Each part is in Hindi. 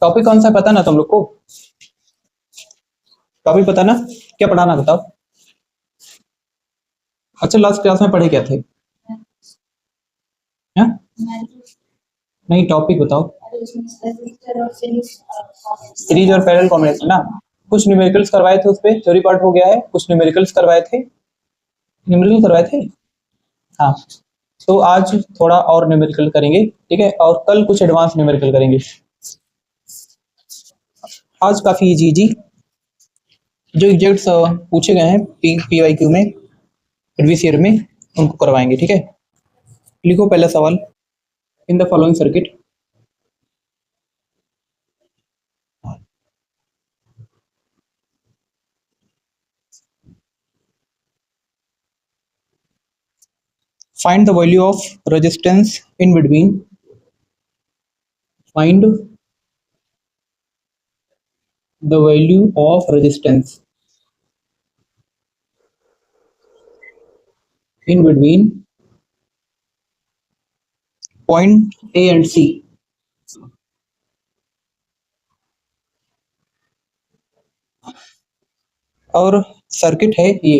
टॉपिक कौन सा पता ना तुम लोग को? टॉपिक पता ना? क्या पढ़ाना बताओ। अच्छा लास्ट क्लास में पढ़े क्या थे? हाँ? नहीं टॉपिक बताओ। सीरीज और पैरेलल कॉम्बिनेशन ना। कुछ न्यूमेरिकल्स करवाए थे, उस पे थ्योरी पार्ट हो गया है। कुछ न्यूमेरिकल्स करवाए थे, न्यूमेरिकल करवाए थे। हाँ, तो आज थोड़ा और न्यूमेरिकल करेंगे, ठीक है, और कल कुछ एडवांस न्यूमेरिकल करेंगे। आज काफी इजी जी, जो एग्जैक्ट पूछे गए हैं PYQ में प्रीवियस ईयर में, उनको करवाएंगे, ठीक है। लिखो पहला सवाल। In the following circuit find the value of resistance in between, find the value of resistance in between point A and C। और सर्किट है ये।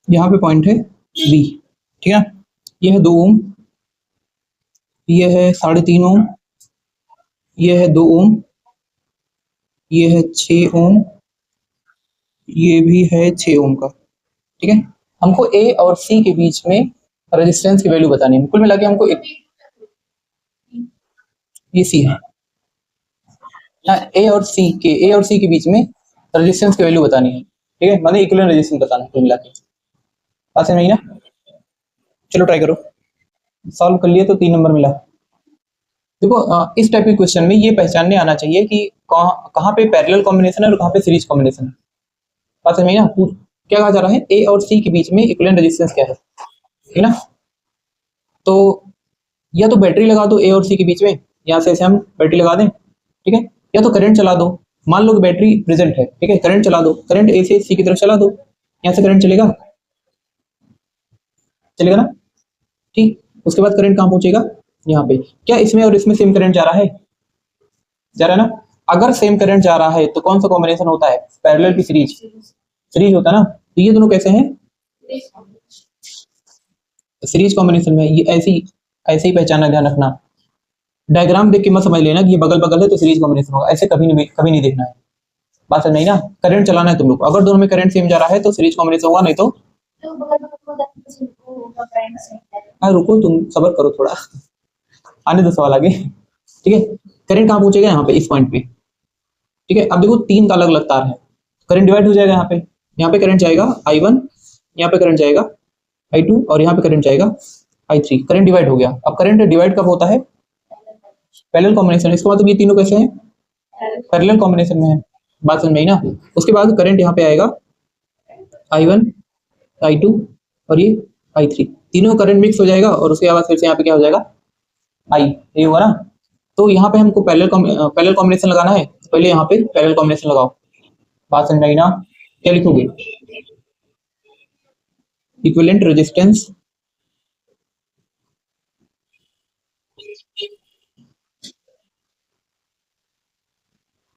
यहाँ पे पॉइंट है बी, ठीक है। ये है 2 ओम, ये है 3.5 ओम, ये है 2 ओम, ये है 6 ओम, ये भी है 6 ओम का, ठीक है। हमको ए और सी के बीच में रेजिस्टेंस की वैल्यू बतानी है। कुल मिला के हमको ये सी है, ए और सी के बीच में रेजिस्टेंस की वैल्यू बतानी है, ठीक है, मतलब इक्विवेलेंट रेजिस्टेंस बताना है कुल मिला के। बात समझ में आई ना? चलो ट्राई करो, सॉल्व कर लिए तो 3 नंबर मिला। देखो इस टाइप के क्वेश्चन में ये पहचानने आना चाहिए कि कहाँ पे पैरेलल कॉम्बिनेशन है और कहाँ पे सीरीज कॉम्बिनेशन है। बात समझ में आई ना? क्या कहा जा रहा है, ए और सी के बीच में इक्विवेलेंट रेजिस्टेंस क्या है, ठीक ना। तो या तो बैटरी लगा दो ए और सी के बीच में, यहाँ से ऐसे हम बैटरी लगा दें, ठीक है, या तो करंट चला दो। मान लो कि बैटरी प्रेजेंट है, ठीक है, करंट चला दो, करंट ए से सी की तरफ चला दो, यहाँ से करंट चलेगा, चलेगा ना, ठीक। उसके बाद करंट कहाँ पहुंचेगा, यहाँ पे। क्या इसमें और इसमें सेम करंट जा रहा है? जा रहा है ना। अगर सेम करंट जा रहा है तो कौन सा कॉम्बिनेशन होता है, पैरेलल की सीरीज, सीरीज होता है ना। तो ये दोनों कैसे हैं, सीरीज कॉम्बिनेशन में। ये ऐसी ऐसे ही पहचाना, ध्यान रखना। डायग्राम देख के मत समझ लेना कि ये बगल बगल है तो सीरीज कॉम्बिनेशन होगा, ऐसे कभी नहीं देखना है। बात समझ नहीं ना। करंट चलाना है तुम लोग को, अगर दोनों में करंट सेम जा रहा है तो सीरीज कॉम्बिनेशन होगा, नहीं तो हाँ रुको, तुम सब्र करो थोड़ा, आने दो सवाल आगे, ठीक है। करंट कहाँ पहुंचेगा, यहाँ पे इस पॉइंट पे, ठीक है। अब देखो 3 का अलग अलग तार है, करंट डिवाइड हो जाएगा। यहाँ पे करंट जाएगा I1, यहाँ पे करंट जाएगा I2 और यहाँ पे करंट जाएगा I3। करंट डिवाइड हो गया। अब करंट डिवाइड कब होता है, पैरेलल कॉम्बिनेशन। इसके बाद ये तीनों कैसे हैं, पैरेलल कॉम्बिनेशन में है। बात समझ में आई ना। उसके बाद करंट यहाँ पे आएगा I1, I2 और ये I3, तीनों करंट मिक्स हो जाएगा और उसके बाद फिर से यहाँ पे क्या हो जाएगा, I, ये होगा ना। तो यहाँ पे हमको पैरेलल कॉम्बिनेशन लगाना है, तो पहले यहाँ पे पैरेलल कॉम्बिनेशन लगाओ। बात समझ में आई ना। क्या लिखोगे, equivalent resistance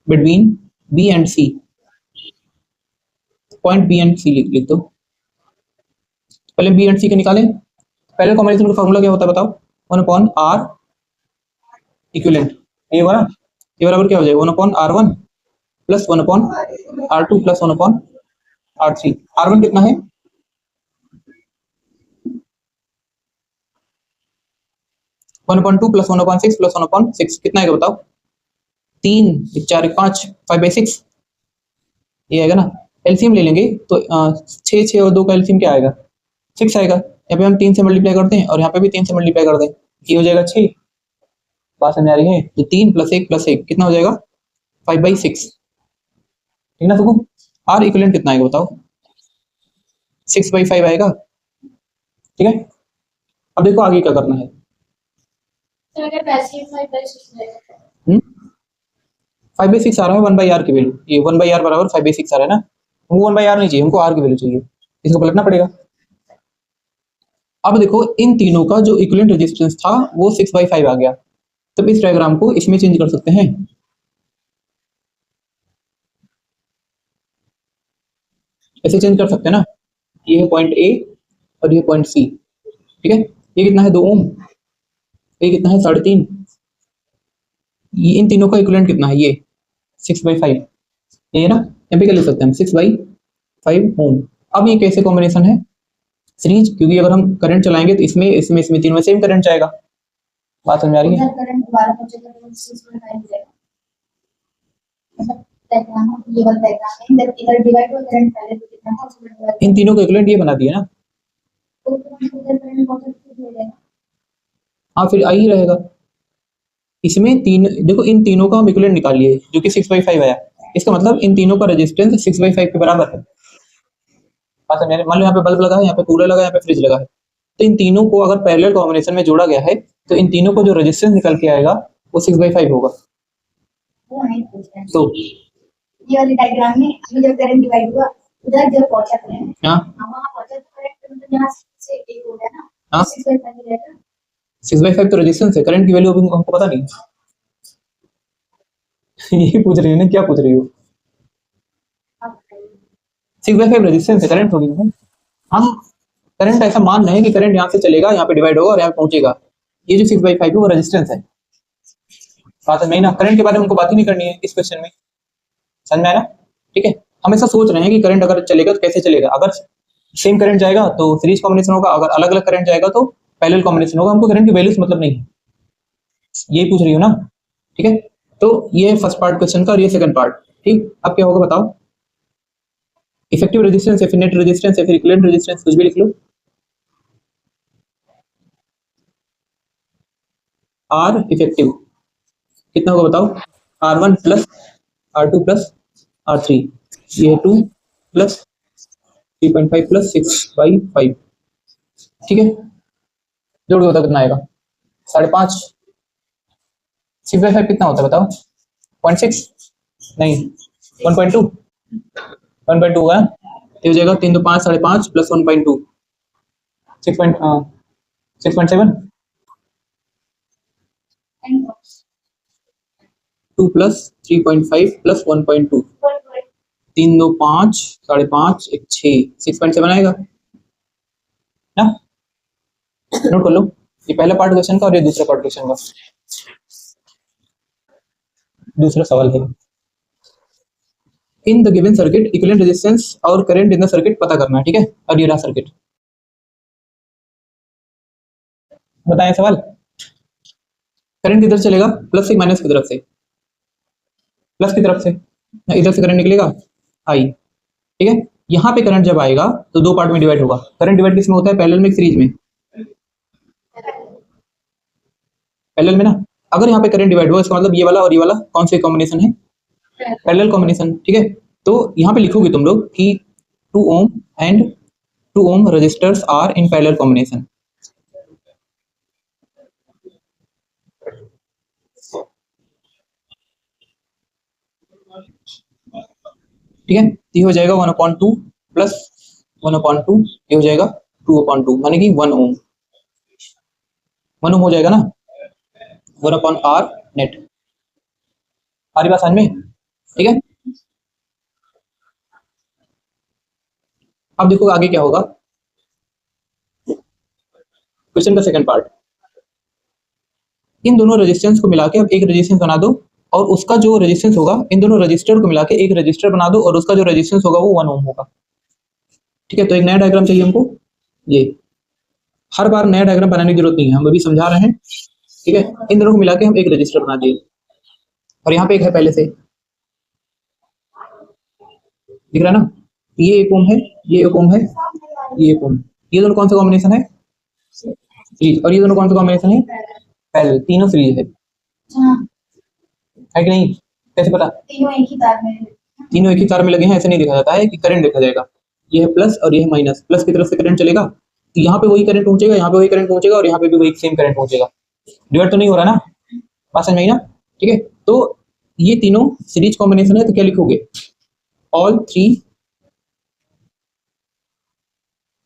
between B and C, point B and C लिख दो। पहले बी एंड सी के निकालें। पैरेलल कॉम्बिनेशन का फॉर्मूला क्या होता है बताओ, 1/R इक्विवेलेंट, ये होगा ना। ये बराबर क्या हो जाएगा, 1/R1 plus 1/R2 plus 1/R3। R1 कितना है, 1/2 प्लस 1/6 प्लस 1/6 कितना आएगा बताओ, 3 4 5 5/6 ये आएगा ना। एलसीएम ले लेंगे तो 6 6 और 2 का एलसीएम क्या आएगा, 6 आएगा। यहाँ पे हम 3 से मल्टीप्लाई करते हैं और यहाँ पे भी 3 से मल्टीप्लाई कर दें, ये हो जाएगा 6। बात समझ आ रही है? तो 3 + 1 + 1 कितना हो जाएगा? 5/6, ठीक ना सुकू? आर इक्विवेलेंट कितना आएगा बताओ? 6/5 आएगा, ठीक है। अब देखो आगे क्या करना है। तो अगर पैसिव 5/6 रहेगा 5/6 आ रहा है 1/r की वैल्यू, ये 1/r बराबर 5/6 आ रहा है ना, हमको 1/r नहीं चाहिए, हमको r की वैल्यू चाहिए, इसको पलटना पड़ेगा। अब देखो इन तीनों का जो इक्विवेलेंट रेजिस्टेंस था वो 6/5 आ गया, तब इस डायग्राम को इसमें चेंज कर सकते हैं, ऐसे चेंज कर सकते हैं ना। ये है पॉइंट ए और ये पॉइंट सी, ठीक है। ये कितना है 2 ओम, ये कितना है 3.5, ये इन तीनों का इक्विवेलेंट कितना है? ये 6/5, ये ना, यहाँ पे क्या लिख सकते हैं हम 6/5 ओम। अब ये कैसे कॉम्बिनेशन है? सीरीज, क्योंकि अगर हम करंट चलाएंगे तो इसमें इसमें इसमें तीनों में सेम करंट जाएगा। बात समझ आ रही है? उधर करंट दोबारा पहुंचेगा तो 6/5 जाएगा, मतलब डायग्राम ये वाला डायग्राम है, इधर डिवाइड हो करंट पहले तो कितना था उसमें डिवाइड इन तीनों का इक्विवेलेंट ये बना दिया ना, तो उधर करंट पहुंचे तो हो जाएगा। हाँ फिर आई ही रहेगा। इसमें तीन देखो, इन तीनों का हम इक्विवेलेंट निकाल लिए जो कि 6/5 आया, इसका मतलब इन तीनों का रेजिस्टेंस 6/5 के बराबर है। बात समझ आ रही है? मान लो यहाँ पे बल्ब लगा है, यहाँ पे कूलर लगा है, यहाँ पे फ्रिज लगा है, तो इन तीनों को अगर पैरेलल कॉम्बिनेशन में जोड़ा गया है तो इन तीनों को जो रेजिस्टेंस निकल के आएगा वो 6/5 होगा। वो नहीं पूछ रहे हैं। तो ये वाली डायग्राम में अभी जब करंट डिवाइड हुआ उधर जब पहुंचा करंट हाँ वहां पहुंचा तो करंट मतलब यहाँ से एक हो गया ना, हाँ 6/5 रहेगा। 6/5 तो रेजिस्टेंस है, करंट की वैल्यू अभी हमको पता नहीं। ये पूछ रही हो ना, क्या पूछ रही हो? अब बताइए। 6/5 रेजिस्टेंस है, करंट थोड़ी है। हम करंट ऐसा मान रहे हैं कि करंट यहाँ से चलेगा, यहाँ पे डिवाइड होगा और यहाँ पे पहुंचेगा, ये जो 6/5 है वो रेजिस्टेंस है। बात है ना, करंट के बारे में हमको बात ही नहीं करनी है इस क्वेश्चन में, समझ में आया ना? ठीक है, हम ऐसा सोच रहे हैं कि करंट अगर चलेगा तो कैसे चलेगा, अगर सेम करंट जाएगा तो सीरीज कॉम्बिनेशन होगा, अगर अलग अलग करंट जाएगा तो पैरेलल कॉम्बिनेशन होगा, हमको करंट की वैल्यू से मतलब नहीं है, यही पूछ रही हो ना? ठीक है, तो ये फर्स्ट पार्ट क्वेश्चन का और ये सेकंड पार्ट। ठीक, अब क्या होगा बताओ? इफेक्टिव रेजिस्टेंस या फिर नेट रेजिस्टेंस या फिर इक्विवेलेंट रेजिस्टेंस, कुछ भी लिख लो। आर इफेक्टिव कितना होगा बताओ? R1 plus R2 plus R3, ये 2 प्लस 3.5 प्लस 6/5, ठीक है। जोड़ के बताओ कितना आएगा? 5.5। 6/5 कितना होता है बताओ? 0.6 नहीं 1.2, 1.2 होगा, तो हो जाएगा 3 तो 5, 5.5 प्लस 1.2 6.7, 2 प्लस 3.5 प्लस 1.2, 3 2 5, 5.5 1 6, 6.7 आएगा ना। नोट कर लो, ये पहला पार्ट क्वेश्चन का और ये दूसरा पार्ट क्वेश्चन का। दूसरा सवाल है, in the given circuit equivalent resistance और करंट इन द सर्किट पता करना है, ठीक है। और ये रहा सर्किट, बताएं सवाल। करंट किधर चलेगा? प्लस से माइनस की तरफ से, प्लस की तरफ से, इधर से करंट निकलेगा आई, ठीक है। यहाँ पे करंट जब आएगा तो दो पार्ट में डिवाइड होगा। करंट डिवाइड किसमें होता है? पैरेलल में, सीरीज में? पैरेलल में ना। अगर यहाँ पे करंट डिवाइड हुआ इसका मतलब ये वाला और ये वाला कौन से कॉम्बिनेशन है? पैरेलल कॉम्बिनेशन, ठीक है। तो यहाँ पे लिखोगे तुम लोग कि 2 ohm and 2 ohm resistors are in parallel combination, ठीक है। ये हो जाएगा 1/2 प्लस 1/2, ये हो जाएगा 2/2, माने कि 1 ओम, 1 ओम हो जाएगा ना, 1/r नेट। सारी बात समझ में, ठीक है। अब देखो आगे क्या होगा, क्वेश्चन का सेकंड पार्ट। इन दोनों रेजिस्टेंस को मिला के अब एक रेजिस्टेंस बना दो, और उसका जो रेजिस्टेंस होगा इन दोनों रजिस्टर को मिला के एक रजिस्टर बना दो, और उसका जो रेजिस्टेंस होगा वो 1 ओम होगा, ठीक है। तो एक नया डायग्राम चाहिए हमको, ये हर बार नया डायग्राम बनाने की जरूरत नहीं है, हम अभी समझा रहे हैं, ठीक है। इन दोनों को मिला के हम एक रजिस्टर बना दिए, और यहाँ पे एक है पहले से, दिख रहा है ना, ये 1 ओम है, ये 1 ओम है, ये 1 ओम, ये दोनों कौन सा कॉम्बिनेशन है? सीरीज। और ये दोनों कौन सा कॉम्बिनेशन है? पैरेलल, तीनों सीरीज है। हाँ, है कि नहीं? कैसे पता? तीनों एक ही तार में। तीनों एक ही तार में लगे हैं ऐसे नहीं देखा जाता है कि करंट देखा जाएगा। ये है प्लस और ये है माइनस, प्लस की तरफ से करंट चलेगा तो यहाँ पे वही करंट पहुंचेगा, यहाँ पे वही करंट पहुंचेगा और यहाँ पे भी वही सेम करंट पहुंचेगा। डिवाइड तो नहीं हो रहा ना? बात समझ में आई ना? ठीक है, तो ये तीनों सीरीज कॉम्बिनेशन है तो क्या लिखोगे? All three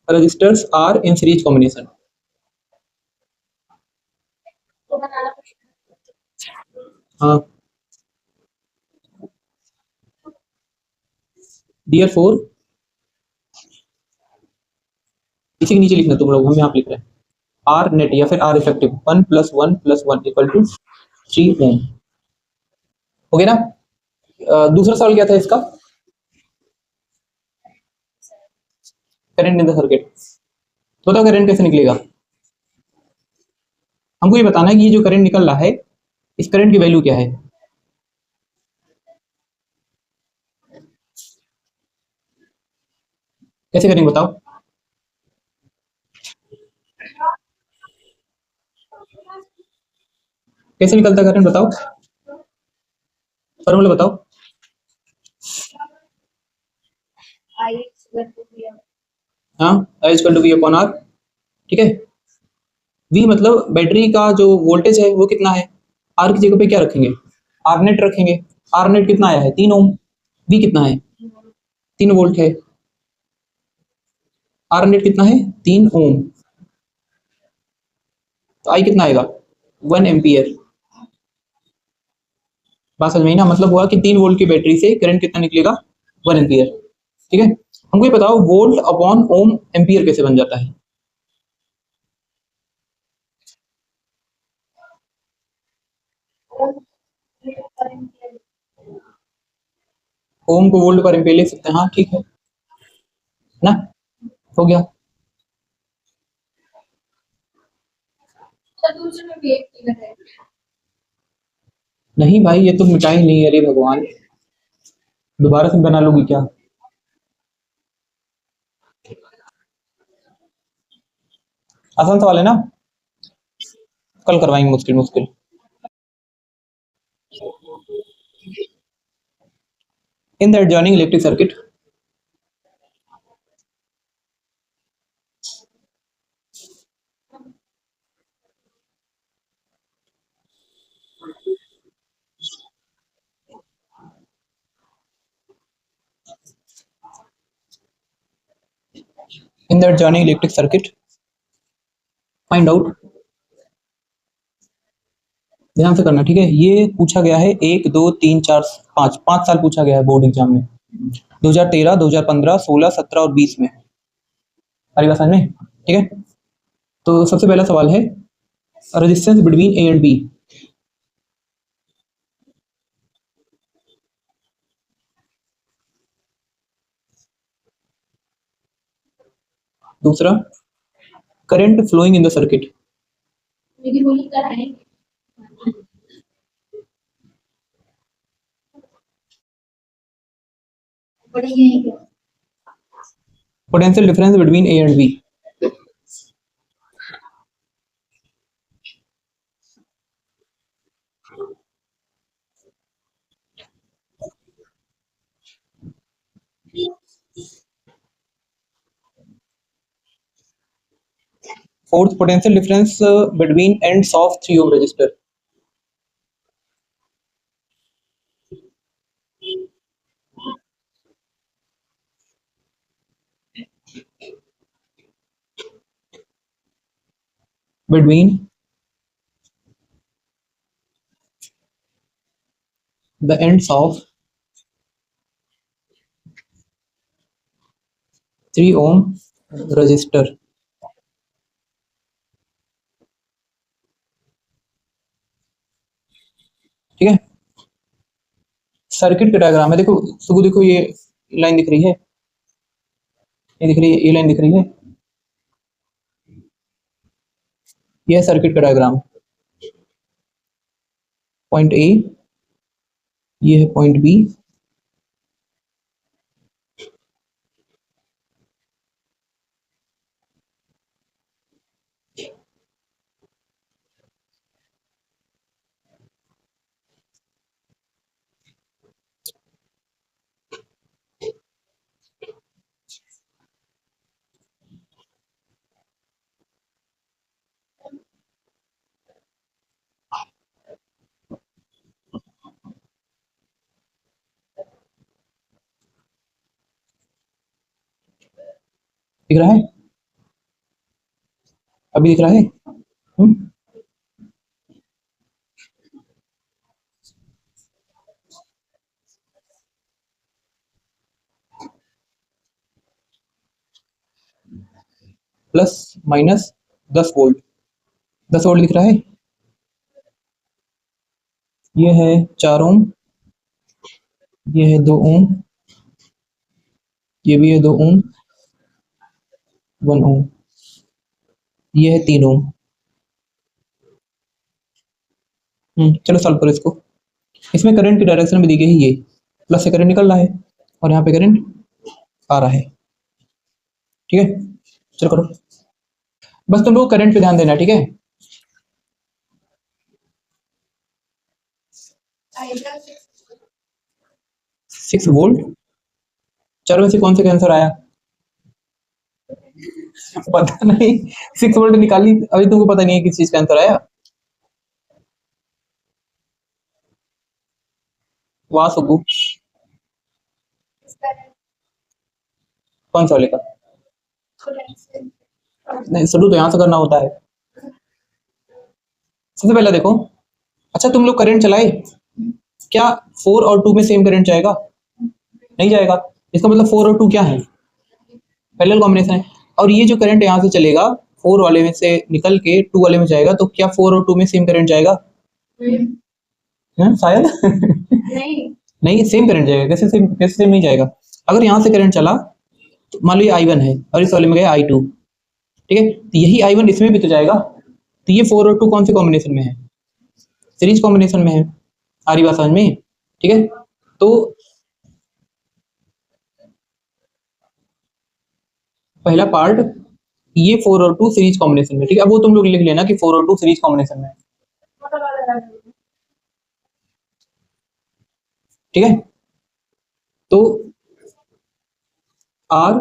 resistors are in series combination. तो बनाना हाँ, डियर फोर, इसी के नीचे लिखना तुम लोग, हम यहाँ पे लिख रहे हैं आर नेट या फिर आर इफेक्टिव 1 + 1 + 1 = 3 ओम। हो गया ना? दूसरा सवाल क्या था इसका? Current in the circuit. तो बताओ करंट कैसे निकलेगा? हमको ये बताना है कि ये जो करंट निकल रहा है इस करंट की वैल्यू क्या है। कैसे करेंगे बताओ? कैसे निकलता है करंट बताओ? फॉर्मूला बताओ। आई शुगर को दिया। हाँ, I = V/R। ठीक है, V मतलब बैटरी का जो वोल्टेज है वो कितना है, आर की जगह पे क्या रखेंगे? आर नेट रखेंगे। आर नेट कितना आया है? 3 ओम। V कितना है? 3 वोल्ट है। आर नेट कितना है? 3 ओम। तो आई कितना आएगा? 1 एम्पियर। बात समझ में आई ना? मतलब हुआ कि 3 वोल्ट की बैटरी से करंट कितना निकलेगा? 1 एम्पियर। ठीक है, हमको ये बताओ वोल्ट अपॉन ओम एम्पियर कैसे बन जाता है? ओम को वोल्ट पर एम्पियर लिख सकते हैं, हाँ ठीक है ना? हो गया। तो दूसरे में भी एक फिगर है। नहीं भाई, ये तो मिटा ही नहीं, अरे भगवान, दोबारा से बना लोगी क्या? आसान सवाल है ना? कल करवाएंगे मुश्किल मुश्किल। In the adjoining electric circuit, in the adjoining electric circuit find out. ध्यान से करना, ठीक है? ये पूछा गया है 1 2 3 4 5 5 साल पूछा गया है बोर्ड एग्जाम में, 2013 2015 16 17 और 20 में। हमारी बात समझ में? ठीक है, तो सबसे पहला सवाल है resistance between A and B. दूसरा, current flowing in the circuit. लेकिन वही कर आए बड़ी यही है। Potential difference between A and B. Fourth, potential difference between ends of 3 ohm resistor. Between the ends of 3 ohm resistor. ठीक है, सर्किट का डायग्राम है, देखो सुबह, देखो ये लाइन दिख रही है, ये दिख रही है, ये लाइन दिख रही है, ये है सर्किट का डायग्राम। पॉइंट ए, ये है पॉइंट बी, दिख रहा है? अभी दिख रहा है? प्लस माइनस 10 वोल्ट, 10 वोल्ट दिख रहा है? ये है 4 ओम, ये है 2 ओम, ये भी है 2 ओम, 1 ओम, ये है 3 ओम। चलो सॉल्व करो इसको। इसमें करंट की डायरेक्शन में दी गई है ये, प्लस से करंट निकल रहा है और यहाँ पे करंट आ रहा है। ठीक है, चलो करो। बस तुम लोग करंट पे ध्यान देना, ठीक है? आएगा 6 वोल्ट। चारों में से कौन सा का आंसर आया? पता नहीं, 6 वोल्ट निकाली, अभी तुमको पता नहीं है किस चीज का आंसर आया। वाह सुगु, कौन सा वाले का? नहीं, शुरू तो यहाँ से करना होता है। सबसे पहले देखो, अच्छा तुम लोग करंट चलाए क्या? 4 और 2 में सेम करंट जाएगा? नहीं जाएगा। इसका मतलब 4 और 2 क्या है? पैरेलल कॉम्बिनेशन है। और ये जो करंट यहाँ से चलेगा 4 वाले में से निकल के 2 वाले में जाएगा, तो क्या 4 और 2 में सेम करंट जाएगा? शायद नहीं नहीं, सेम करंट जाएगा। कैसे सेम नहीं जाएगा? अगर यहाँ से करंट चला तो मान लो ये I1 है और इस वाले में गया I2, ठीक है, तो यही I1 इसमें भी तो जाएगा। तो ये 4 और 2 कौन से कॉम्बिनेशन में है? सीरीज कॉम्बिनेशन में है। आ रही बात समझ में? ठीक है, तो पहला पार्ट ये 4 और 2 सीरीज कॉम्बिनेशन में, ठीक है। अब वो तुम लोग लिख लेना कि 4 और 2 सीरीज कॉम्बिनेशन में है, ठीक है। तो आर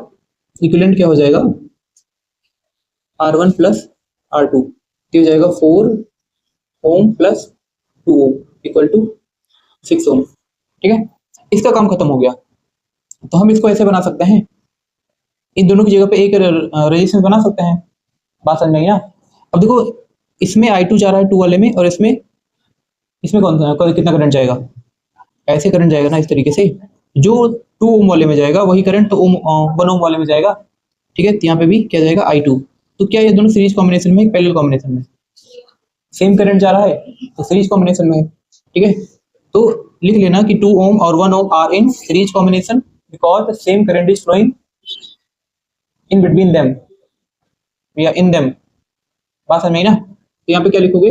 इक्विवेलेंट क्या हो जाएगा? R1 प्लस R2 हो जाएगा 4 ohm plus 2 ohm equal to 6 ohm, ठीक है। इसका काम खत्म हो गया। तो हम इसको ऐसे बना सकते हैं, इन दोनों की जगह पे एक रेजिस्टेंस बना सकते हैं। बात समझ में आई ना? अब देखो, इसमें I2 जा रहा है 2 वाले में, और इसमें कौन सा कितना करंट जाएगा? ऐसे करंट जाएगा ना, इस तरीके से। जो 2 ओम वाले में जाएगा वही करंट तो 1 ओम वाले में जाएगा, ठीक है। तो यहाँ पे भी क्या जाएगा? I2। तो क्या ये दोनों सीरीज कॉम्बिनेशन में, पैरेलल कॉम्बिनेशन में? सेम करंट जा रहा है तो सीरीज कॉम्बिनेशन में है, ठीक है। तो लिख लेना कि 2 ओम और 1 ohm are in series combination because the same current is flowing in between them या इन देम। बात समझ में आई ना? तो यहाँ पे क्या लिखोगे?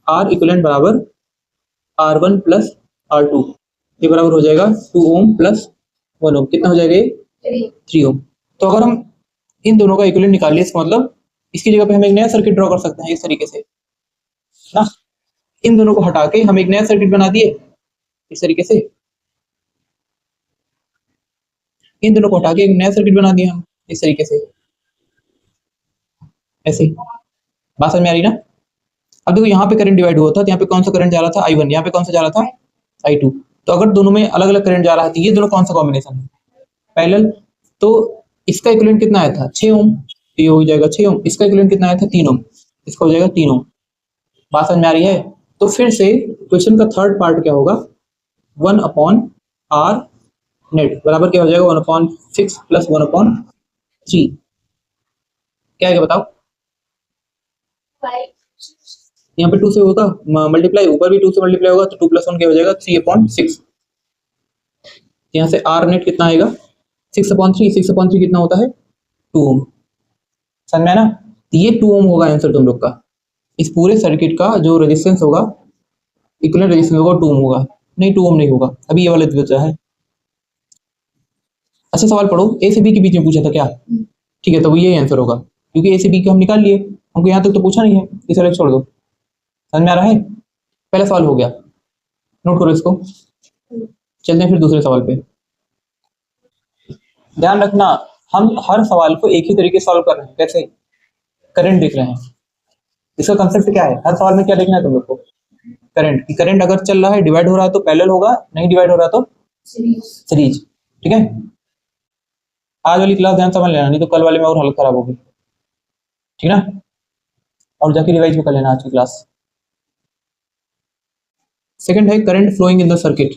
आर इक्विवेलेंट बराबर R1 प्लस R2, ये बराबर हो जाएगा 2 ओम प्लस 1 ओम। कितना हो जाएगा ये? 3 ओम। तो अगर हम इन दोनों का इक्विवेलेंट निकालिए, इसका मतलब इसकी जगह पे हम एक नया सर्किट ड्रॉ कर सकते हैं इस तरीके से ना। इन दोनों को हटा के हम एक नया सर्किट बना दिए इस तरीके से, इन दोनों को हटा के एक नया सर्किट बना दिया हम इस तरीके से, ऐसे। बात समझ में आ रही ना? अब देखो, यहाँ पे करंट डिवाइड हुआ था, तो यहाँ पे कौन सा करंट जा रहा था? I1। यहाँ पे कौन सा जा रहा था? I2। तो अगर दोनों में अलग अलग करंट जा रहा है तो ये दोनों कौन सा कॉम्बिनेशन है? पैरेलल। तो इसका इक्विवेलेंट कितना आया था? 6 ओम, तो ये हो जाएगा 6 ओम। इसका इक्विवेलेंट कितना आया था? 3 ओम, इसका हो जाएगा 3 ओम। बात समझ में आ रही है? तो फिर से क्वेश्चन का थर्ड पार्ट क्या होगा? 1 अपॉन आर नेट बराबर क्या हो जाएगा? 1/6 प्लस 1/3। क्या है बताओ? यहाँ पे 2 से होगा मल्टीप्लाई, ऊपर भी 2 से मल्टीप्लाई होगा, तो 2 + 1 क्या हो जाएगा? 3/6। यहाँ से आर नेट कितना आएगा? 6/3। 6/3 कितना होता है? 2 ओम। समझ में ना? ये 2 ओम होगा आंसर तुम लोग का। इस पूरे सर्किट का जो रेजिस्टेंस होगा, इक्विवेलेंट रेजिस्टेंस होगा, 2 ओम होगा। नहीं, 2 ओम नहीं होगा, अभी ये वाला बचा है। अच्छा सवाल पढ़ो, ए से बी के बीच में पूछा था क्या? ठीक है, तो यही आंसर होगा, क्योंकि ए से बी को हम निकाल लिए, हमको यहाँ तक तो पूछा नहीं है, इस वाले छोड़ दो। समझ में आ रहा है? पहला सवाल हो गया, नोट करो इसको। चलते हैं फिर दूसरे सवाल पे। ध्यान रखना, हम हर सवाल को एक ही तरीके से सॉल्व कर रहे हैं। कैसे? करंट देख रहे हैं। इसका कंसेप्ट क्या है? हर सवाल में क्या देखना है तुम लोग को? करंट। करंट अगर चल रहा है, डिवाइड हो रहा है तो पैरेलल होगा, नहीं डिवाइड हो रहा तो सीरीज, ठीक है। आज वाली क्लास ध्यान समझ लेना, नहीं तो कल वाले में और हालत खराब होगी, ठीक ना। और जाके रिवाइज भी कर लेना आज की क्लास। सेकंड है current flowing in the circuit.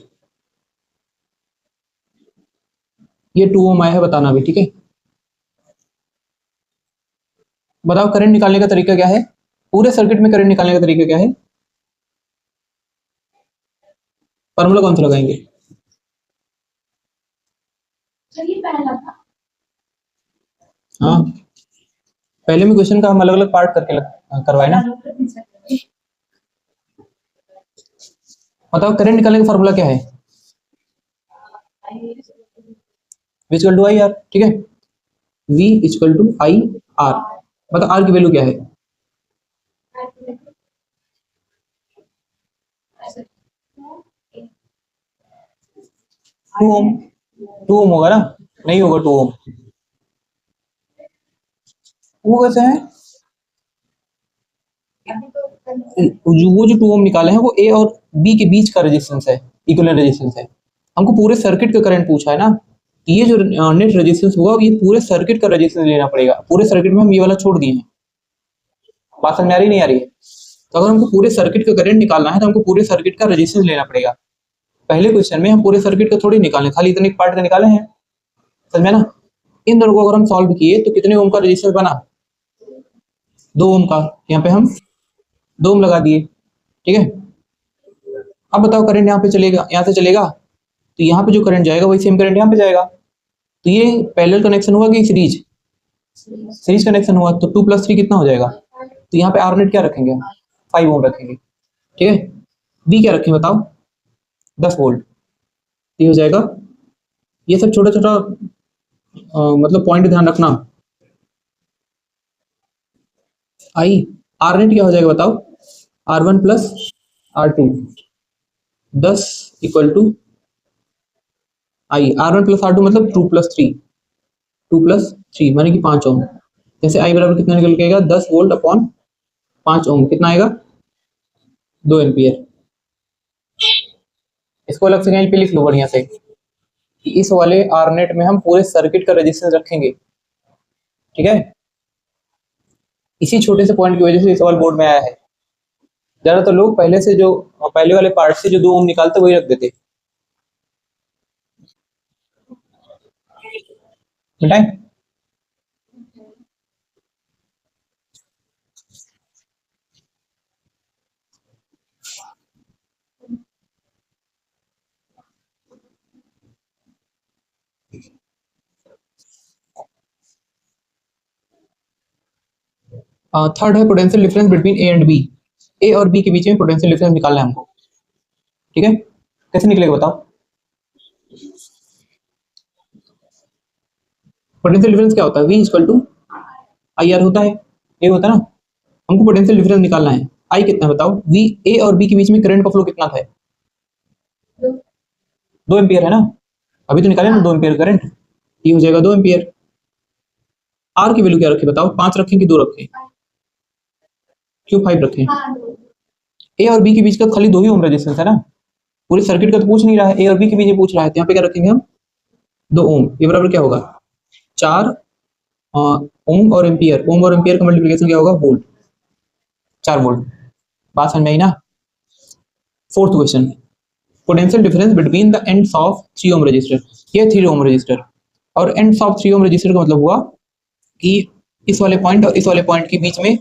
ये 2 ओम आया है, बताना भी, ठीक है। बताओ करंट निकालने का तरीका क्या है, पूरे सर्किट में करंट निकालने का तरीका क्या है, फॉर्मूला कौन सा लगाएंगे। चलिए पहला था। हाँ, पहले में क्वेश्चन का हम अलग अलग पार्ट करके करवाए ना। बताओ करंट निकालने का फॉर्मूला क्या है, V equal to I R, ठीक है। V equal to I R. बताओ आर की वैल्यू क्या है, 2 ओम। 2 ओम होगा ना, नहीं होगा 2 ओम, वो कैसे है, वो जो 2 ओम निकाले हैं वो ए और बी के बीच का रेजिस्टेंस है, इक्विवेलेंट रेजिस्टेंस है। हमको पूरे सर्किट का करंट पूछा है ना, ये जो नेट रेजिस्टेंस होगा ये पूरे सर्किट का रेजिस्टेंस लेना पड़ेगा। पूरे सर्किट में हम ये वाला छोड़ दिए हैं, बात समझ में आ रही नहीं आ रही है। तो अगर हमको पूरे सर्किट का करंट निकालना है तो हमको पूरे सर्किट का रेजिस्टेंस लेना पड़ेगा। पहले क्वेश्चन में हम पूरे सर्किट का थोड़ी निकाले, खाली इतने पार्ट का निकाले हैं, समझ में ना। इन दोनों को अगर हम सॉल्व किए तो कितने ओम का रेजिस्टेंस बना, 2 ओम का। यहाँ पे हम 2 ओम लगा दिए, ठीक है। अब बताओ करंट यहाँ पे चलेगा, यहाँ से चलेगा तो यहाँ पे जो करंट जाएगा वही सेम करंट यहाँ पे जाएगा। तो ये पैरेलल कनेक्शन हुआ कि सीरीज, सीरीज कनेक्शन हुआ। तो 2 + 3 कितना हो जाएगा, तो यहाँ पे आर नेट क्या रखेंगे, 5 ओम रखेंगे, ठीक है। बी क्या रखें बताओ, 10 वोल्ट। ये हो जाएगा। ये सब छोटा छोटा मतलब पॉइंट ध्यान रखना। आई आर नेट क्या हो जाएगा बताओ, R1 + R2 10 equal to I. R1 + R2 मतलब 2 + 3, 2 + 3 माने कि 5 ओम। जैसे आई बराबर कितना निकल के आएगा, 10 वोल्ट अपॉन 5 ओम, कितना आएगा 2 एम्पियर। इसको अलग से कहीं पे लिख लो बढ़िया से, इस वाले आर नेट में हम पूरे सर्किट का रेजिस्टेंस रखेंगे, ठीक है। इसी छोटे से पॉइंट की वजह से ये सवाल बोर्ड में आया है। ज्यादातर लोग पहले से जो पहले वाले पार्ट से जो 2 ओम निकालते वही रख देते, मिटाएं। थर्ड है potential difference between A and B. A और बी के बीच में पोटेंशियल डिफरेंस निकालना है हमको, ठीक है। कैसे निकलेगा बताओ, पोटेंशियल डिफरेंस क्या होता है, V equal to I R होता है, ये होता है ना। हमको पोटेंशियल डिफरेंस निकालना है, आई कितना है बताओ, V ए और बी के बीच में करंट का फ्लो कितना था, 2 एम्पियर है ना। अभी तो निकाले ना 2 एम्पियर करंट, ये हो जाएगा 2 एम्पियर। आर की वैल्यू क्या रखे बताओ, 5 रखें कि 2 रखें, क्यों 5 रखें, ए और बी के बीच का खाली 2 ही ओम रेजिस्टेंस है ना, पूरे सर्किट का तो पूछ नहीं रहा है, ए और बी के बीच में पूछ रहा है। तो यहाँ पे क्या रखेंगे हम, 2 ओम। ये बराबर क्या होगा, 4 ओम और एम्पियर, ओम और एम्पियर का मल्टीप्लिकेशन क्या होगा, वोल्ट, 4 वोल्ट। बात समझ में आई ना। Fourth question, potential difference between the ends of 3 ohm resistor. ये 3 ओम रजिस्टर और एंड्स ऑफ 3 ओम रजिस्टर का मतलब हुआ कि इस वाले पॉइंट और इस वाले पॉइंट के बीच में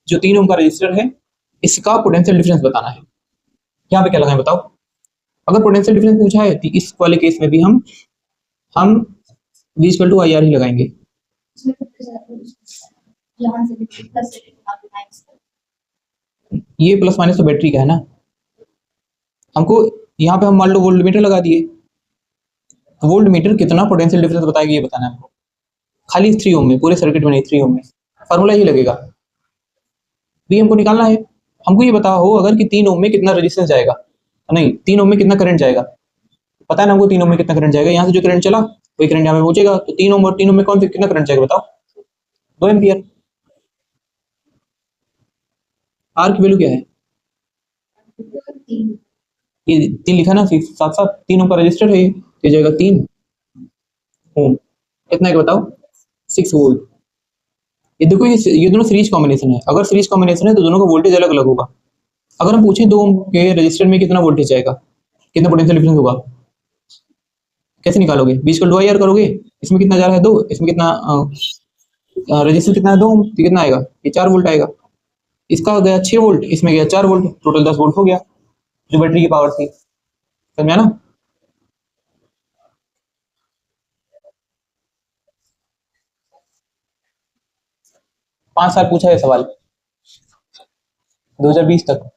जो 3 ओम का रजिस्टर है इसका पोटेंशियल डिफरेंस बताना है। यहाँ पे क्या लगाएं बताओ, अगर पोटेंशियल डिफरेंस पूछा है तो इस वाले केस में भी हम V equal to I R ही लगाएंगे। ये प्लस माइनस तो बैटरी का है ना, हमको यहाँ पे हम मान लो वोल्ट मीटर लगा दिए, तो वोल्ट मीटर कितना पोटेंशियल डिफरेंस बताएगा ये बताना है हमको, खाली 3 ओम में, पूरे सर्किट में नहीं, 3 ओम में। फार्मूला ये लगेगा, भी हमको निकालना है। हमको ये बताओ हो अगर कि 3 ओम में कितना रेजिस्टेंस जाएगा, नहीं 3 ओम में कितना करंट जाएगा, पता है ना हमको 3 ओम में कितना करंट जाएगा, यहाँ से जो करंट चला वही करंट यहाँ पे पहुंचेगा। तो 3 ओम और 3 ओम में कौन से कितना करंट जाएगा बताओ, 2 एम्पियर। आर की वैल्यू क्या है, ये 3 लिखा ना साथ साथ, 3 ओम का रजिस्टर है ये, तो जाएगा 3 ओम। कितना है बताओ, 6 वोल्ट। ये देखो ये दोनों सीरीज कॉम्बिनेशन है, अगर सीरीज कॉम्बिनेशन है तो दोनों का वोल्टेज अलग अलग होगा। अगर हम पूछें 2 ओम के रजिस्टर में कितना वोल्टेज आएगा, कितना पोटेंशियल डिफरेंस होगा, कैसे निकालोगे? बीच को 2 करोगे, इसमें कितना जा रहा है 2, इसमें कितना रजिस्टर कितना है 2 ओम, तो कितना आएगा, ये 4 वोल्ट आएगा। इसका गया 6 वोल्ट, इसमें गया 4 वोल्ट, टोटल 10 वोल्ट हो गया, जो बैटरी की पावर थी। समझा ना? 5 साल पूछा है सवाल, 2020 तक।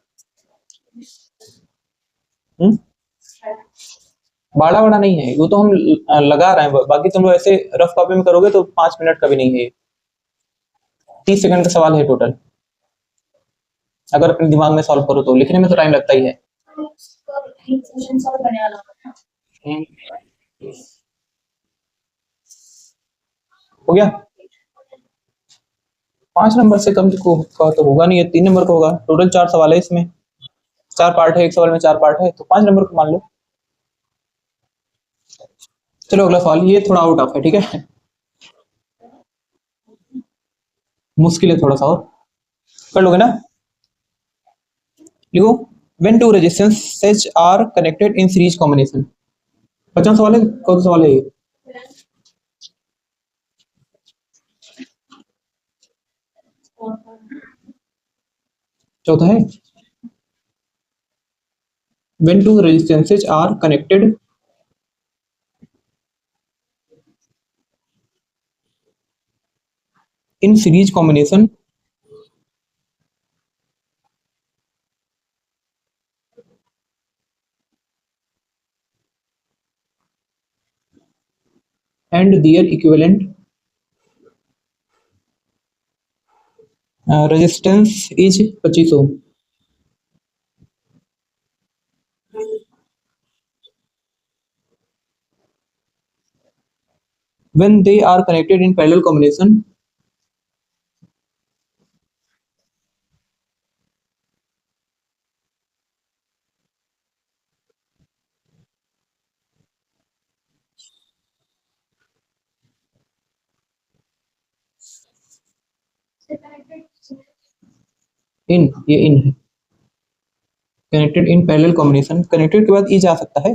बड़ा बड़ा नहीं है वो, तो हम लगा रहे हैं, बाकी तुम लोग ऐसे रफ कॉपी में करोगे तो 5 मिनट का भी नहीं है, 30 सेकंड का सवाल है टोटल, अगर अपने दिमाग में सॉल्व करो तो। लिखने में तो टाइम लगता ही है। हो गया? 5 नंबर से कम का तो होगा नहीं, 3 नंबर का होगा। टोटल 4 सवाल है इसमें, 4 पार्ट है, एक सवाल में 4 पार्ट है, तो 5 नंबर को मान लो। चलो अगला सवाल, ये थोड़ा आउट ऑफ है, ठीक है, मुश्किल है थोड़ा सा, और कर लोगे ना? लिखो, when two resistances are connected in series combination। 50 सवाल है, कौन सा सवाल है ये? चौथा है, when two resistances are connected in series combination and their equivalent resistance is 25 ohm। when they are connected in parallel combination in, ये in है, connected in parallel combination, connected के बाद e जा सकता है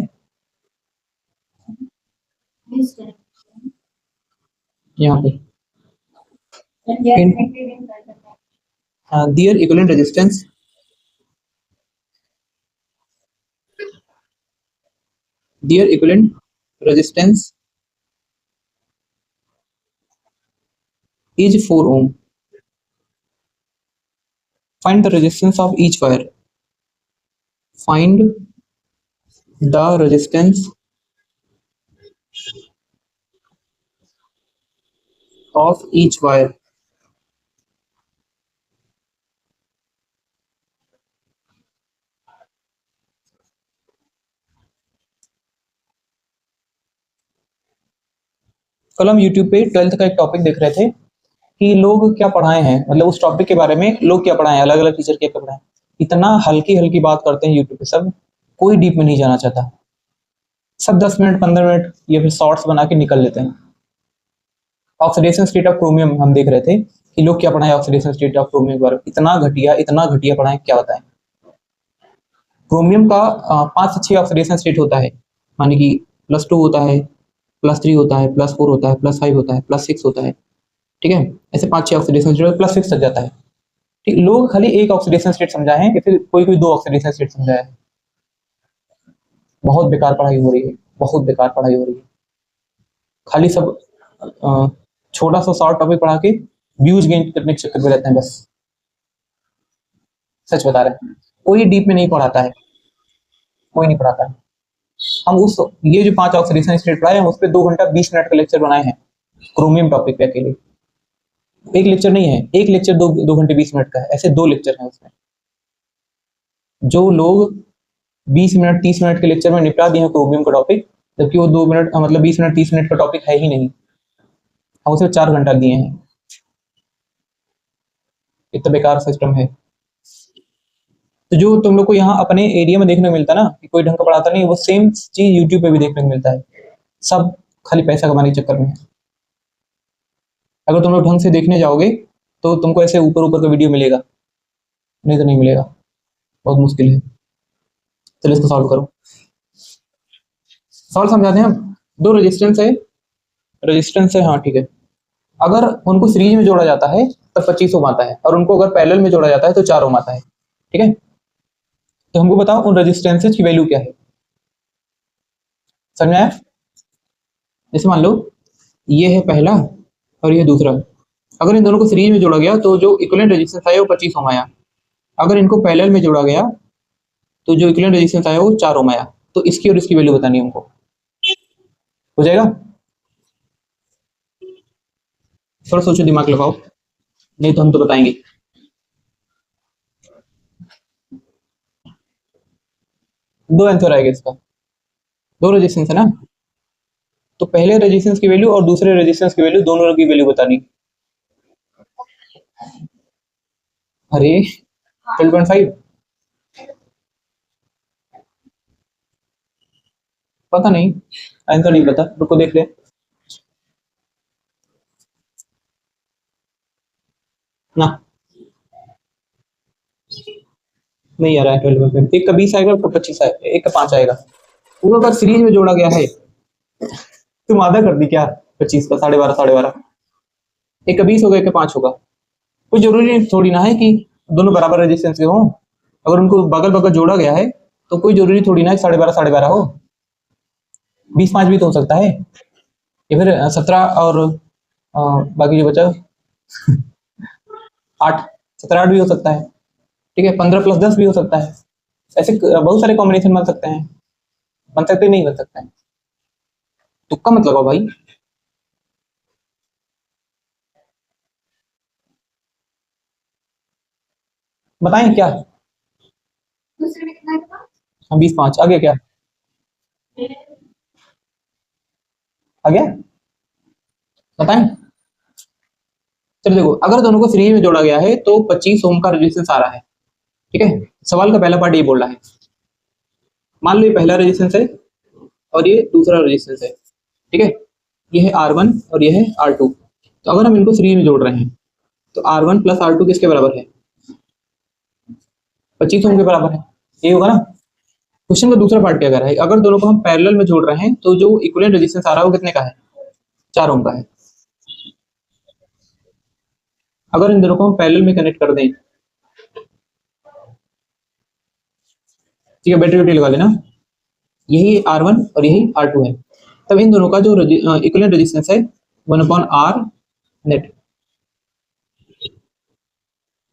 यहाँ पे, their equivalent resistance is 4 ohm। find the resistance of each wire, find the resistance of each wire। कल हम YouTube पे 12th का एक टॉपिक देख रहे थे कि लोग क्या पढ़ाए हैं, मतलब उस टॉपिक के बारे में लोग क्या पढ़ाए हैं, अलग अलग टीचर क्या पढ़ाए हैं। इतना हल्की हल्की बात करते हैं YouTube पे सब, कोई डीप में नहीं जाना चाहता, सब 10 मिनट 15 मिनट ये फिर शॉर्ट्स बना के निकल लेते हैं। ऑक्सीडेशन स्टेट ऑफ क्रोमियम हम देख रहे थे कि लोग क्या पढ़ाए ऑक्सीडेशन स्टेट ऑफ क्रोमियम के बारे में, इतना घटिया पढ़ाए, क्या बताएं। क्रोमियम का 5 से 6 ऑक्सीडेशन स्टेट होता है, माने कि +2 होता है, +3 होता है, +4 होता है, +5 होता है, +6 होता है, ठीक है, ऐसे 5-6 ऑक्सीडेशन स्टेट +6 तक जाता है। ठीक, लोग खाली एक ऑक्सीडेशन स्टेट समझाए हैं, या फिर कोई कोई 2 ऑक्सीडेशन स्टेट समझाया है। बहुत बेकार पढ़ाई हो रही है, बहुत बेकार पढ़ाई हो रही है, खाली सब छोटा सा शॉर्ट टॉपिक पढ़ा के व्यूज गेन करने के चक्कर में रहते हैं बस। सच बता रहे हैं, कोई डीप में नहीं पढ़ाता है, कोई नहीं पढ़ाता है। हम उस ये जो 5 ऑक्सीडेशन स्टेट पढ़ाए हैं उस पर 2 घंटा 20 मिनट का लेक्चर बनाए हैं, क्रोमियम टॉपिक पे अकेले। एक लेक्चर नहीं है, एक लेक्चर 2 घंटे 20 मिनट का है, ऐसे 2 लेक्चर हैं उसमें। जो लोग 20 मिनट 30 मिनट के लेक्चर में निपटा दिए हैं क्रोमियम का टॉपिक, जबकि वो 2 मिनट मतलब 20 मिनट 30 मिनट का टॉपिक है ही नहीं, हम उसे 4 घंटा दिए हैं। इतना बेकार सिस्टम है। तो जो तुम लोग को यहाँ अपने एरिया में देखने को मिलता है ना कि कोई ढंग का पढ़ाता नहीं, वो सेम चीज यूट्यूब पे भी देखने को मिलता है। सब खाली पैसा कमाने के चक्कर में है। अगर तुम लोग ढंग से देखने जाओगे तो तुमको ऐसे ऊपर ऊपर का वीडियो मिलेगा, नहीं तो नहीं मिलेगा, बहुत मुश्किल है। चलो इसको सॉल्व करो। सॉल्व समझाते हैं हम। दो रेजिस्टेंस है, हाँ ठीक है। अगर उनको सीरीज में जोड़ा जाता है तो 25 ओम आता है, और उनको अगर पैरेलल में जोड़ा जाता है तो 4 ओम आता है, ठीक है। तो हमको बताओ उन रेजिस्टेंसेज की वैल्यू क्या है, समझ में आया? जैसे मान लो ये है पहला और ये दूसरा, अगर इन दोनों को सीरीज में जोड़ा गया तो जो इक्विवेलेंट रेजिस्टेंस आया वो 25 ओम आया। अगर इनको पैरेलल में जोड़ा गया तो जो इक्विवेलेंट रेजिस्टेंस आया वो 4 ओम आया। तो इसकी और इसकी वैल्यू बतानी है हमको, हो जाएगा? थोड़ा सोचो, दिमाग लगाओ, नहीं तो हम तो बताएंगे। दो आंसर आएगा इसका, दो रेजिस्टेंस है ना, तो पहले रेजिस्टेंस की वैल्यू और दूसरे रेजिस्टेंस की वैल्यू, दोनों की वैल्यू बतानी। अरे 12.5 पता नहीं, आंसर नहीं पता, रुको देख ले ना, नहीं आ रहा है 12.5। एक का 20 आएगा, एक का 25 आएगा, एक का 5 आएगा। वो अगर सीरीज में जोड़ा गया है, तुम आधा कर दी क्या 25 का, 12.5 12.5, एक का 20 होगा, एक का 5 होगा। कोई जरूरी नहीं थोड़ी ना है कि दोनों बराबर रेजिस्टेंस के हों। अगर उनको बगल बगल जोड़ा गया है तो कोई जरूरी थोड़ी ना है 12.5 हो, 20 5 भी तो हो सकता है, या फिर 17 और बाकी जो बचा 8, 17 8 भी हो सकता है, ठीक है। 15 + 10 भी हो सकता है। ऐसे बहुत सारे कॉम्बिनेशन बन सकते हैं, बन सकते नहीं बन सकते हैं, तुक्का मत लगाओ भाई। बताएं क्या? दूसरे में कितना है? हम 20 5 आगे क्या आ गया, बताएं। चलो देखो, अगर दोनों को सीरीज में जोड़ा गया है तो 25 ओम का रेजिस्टेंस आ रहा है, ठीक है। सवाल का पहला पार्ट ये बोल रहा है, मान लो ये पहला रेजिस्टेंस है और ये दूसरा रेजिस्टेंस है, ठीक है। ये है R1 और ये है R2। तो अगर हम इनको सीरीज में जोड़ रहे हैं तो R1 + R2 किसके बराबर है? 25 ओम के बराबर है, ये होगा ना। क्वेश्चन का दूसरा पार्ट क्या कर रहा है, अगर दोनों को हम पैरेलल में जोड़ रहे हैं तो जो इक्विवेलेंट रेजिस्टेंस आ रहा है वो कितने का है? 4 ओम का है। अगर इन दोनों को हम पैरेलल में कनेक्ट कर दें, ठीक है, बैटरी लगा लेना, यही R1 और यही R2 है, तब इन दोनों का जो इक्विवेलेंट रेजिस्टेंस है 1/R नेट,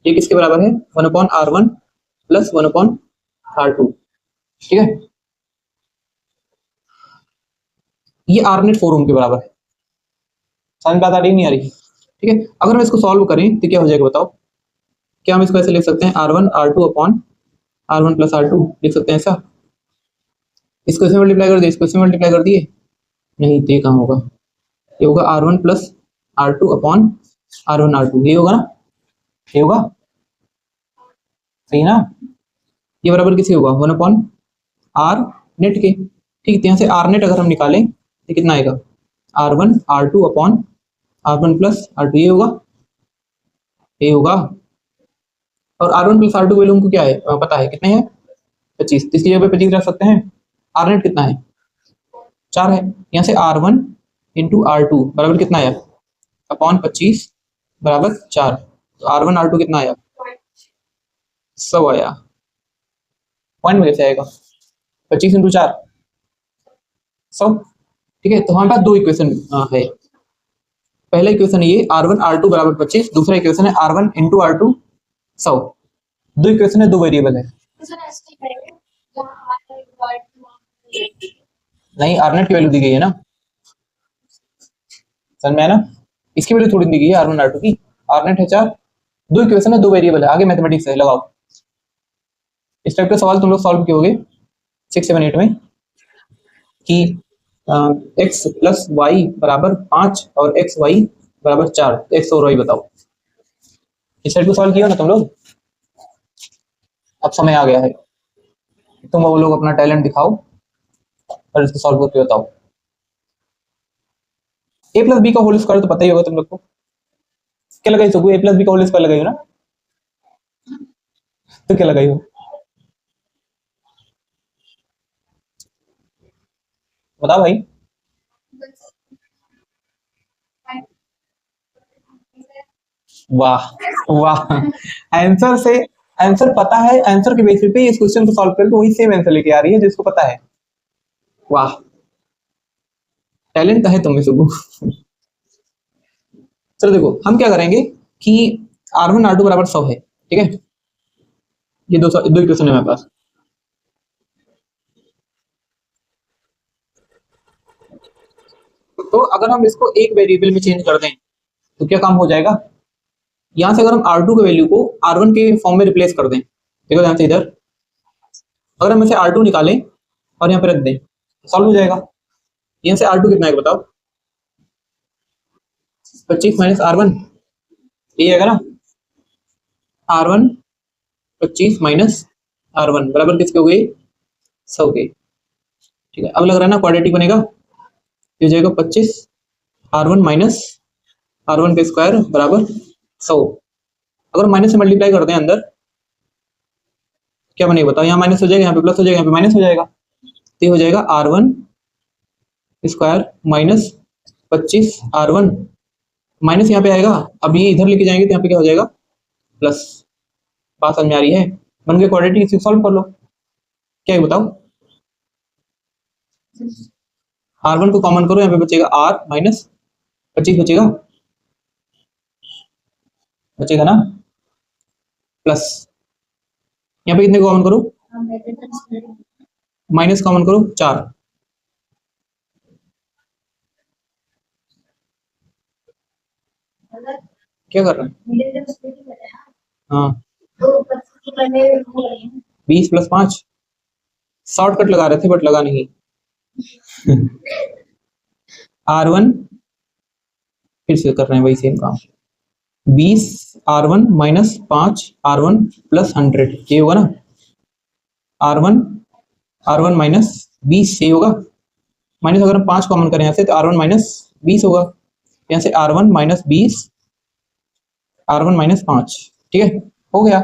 ये किसके बराबर है? 1/R1 + 1/R2, ठीक है। ये R नेट 4 ओम के बराबर है। समझ बात आ रही नहीं आ रही? ठीक है। अगर हम इसको सॉल्व करें तो क्या हो जाएगा बताओ? क्या हम इसको ऐसे लिख सकते हैं R1 R2 upon R1 + R2 लिख सकते हैं ऐसा? इसको इसमें मल्टीप्लाई कर दिए, इसको इसमें मल्टीप्लाई कर दिए, नहीं तो ये कहाँ होगा? ये होगा R1 + R2 upon R1 R2, ये होगा ना, ये होगा सही ना। ये बराबर किसी होगा 1/R नेट के, ठीक है। तो यहाँ से R नेट अगर हम निकालें तो कितना आएगा? R1 R2 upon R1 + R2, ये होगा, ये होगा। और R1 + R2 वैल्यू हमको क्या है पता है, कितने हैं? 25, तो इसकी जगह पे 25 रख सकते हैं। R नेट कितना है? 4 है। यहाँ से R1 × R2 बराबर कितना आया? अपॉन 25 बराबर 4। तो R1 R2 कितना आया? 100 आया। पॉइंट में कैसे आएगा? 25 × 4 100, ठीक है। तो हमारे पास दो इक्वेशन है। पहला इक्वेशन ये R1 R2 बराबर 25, दूसरा इक्वेशन है R1 × R2 100। दो इक्वेशन है, दो वेरिएबल है। नहीं, R नेट की वैल्यू दी गई है ना, समझ में आया ना। इसकी वैल्यू थोड़ी दी गई है R1 R2 की, R नेट है 4, दो इक्वेशन है, दो वेरिएबल है। आगे मैथमेटिक्स है, लगाओ। इस टाइप का सवाल तुम लोग सॉल्व कियोगे 6 7 8 में कि x + y = 5 और xy = 4, x और y बताओ। इस टाइप का सवाल किया ना तुम लोग? अब समय आ गया है, तुम वो लोग अपना टैलेंट दिखाओ और इसको सॉल्व करके बताओ। a + b का होल स्क्वायर तो पता ही होगा तुम लोग को, क्या लगाई सुबह, ए प्लस बी का होल स्क्वायर लगाई हो ना, तो क्या लगाई हो, बताओ भाई। वाह वाह, आंसर से, आंसर पता है, आंसर के बेसिस पे इस क्वेश्चन को सॉल्व करके वही सेम आंसर लेके आ रही है जिसको पता है। वाह, टैलेंट है तुम्हें सुबह। चलो देखो हम क्या करेंगे कि R1 R2 बराबर 100 है, ठीक है, ये दो इक्वेशन है मेरे पास। तो अगर हम इसको एक वेरिएबल में चेंज कर दें तो क्या काम हो जाएगा, यहां से अगर हम R2 के वैल्यू को R1 के फॉर्म में रिप्लेस कर दें, देखो ध्यान से इधर, अगर हम इसे R2 निकालें और यहाँ पे रख दें, सॉल्व हो जाएगा। यहाँ से R2 कितना है बताओ, 25 माइनस R1, ये आएगा ना, R1 25 माइनस R1 बराबर किसके हो गई, 100 के, ठीक है। अब लग रहा है ना क्वाड्रेटिक बनेगा, ये हो जाएगा 25 R1 माइनस R1 का स्क्वायर बराबर 100। अगर माइनस से मल्टीप्लाई करते हैं अंदर, क्या बनेगा बताओ, यहाँ माइनस हो जाएगा, यहाँ पे प्लस हो जाएगा, यहाँ पे माइनस हो जाएगा, तो ये हो जाएगा R1 square minus 25 R1, minus यहाँ पे आएगा, अब ये इधर लेके जाएंगे तो यहाँ पे क्या हो जाएगा प्लस। बात समझ में आ रही है, बन गया क्वाड्रेटिक, इसे सॉल्व कर लो, क्या है बताओ, R1 को कॉमन करो, यहाँ पे बचेगा R माइनस 25 बचेगा, बचेगा ना, प्लस यहाँ पे कितने कॉमन करो, माइनस कॉमन करो 4, क्या कर रहे हैं, हाँ 20 प्लस 5, शॉर्टकट लगा रहे थे बट लगा नहीं। R1 फिर से कर रहे हैं वही सेम काम, 20 R1 माइनस 5 R1 प्लस 100, ये होगा ना, R1 माइनस 20 ये होगा, माइनस अगर हम 5 कॉमन करें यहाँ से तो R1 माइनस 20 होगा, यहाँ से R1 माइनस 20 R1 माइनस 5, ठीक है, हो गया।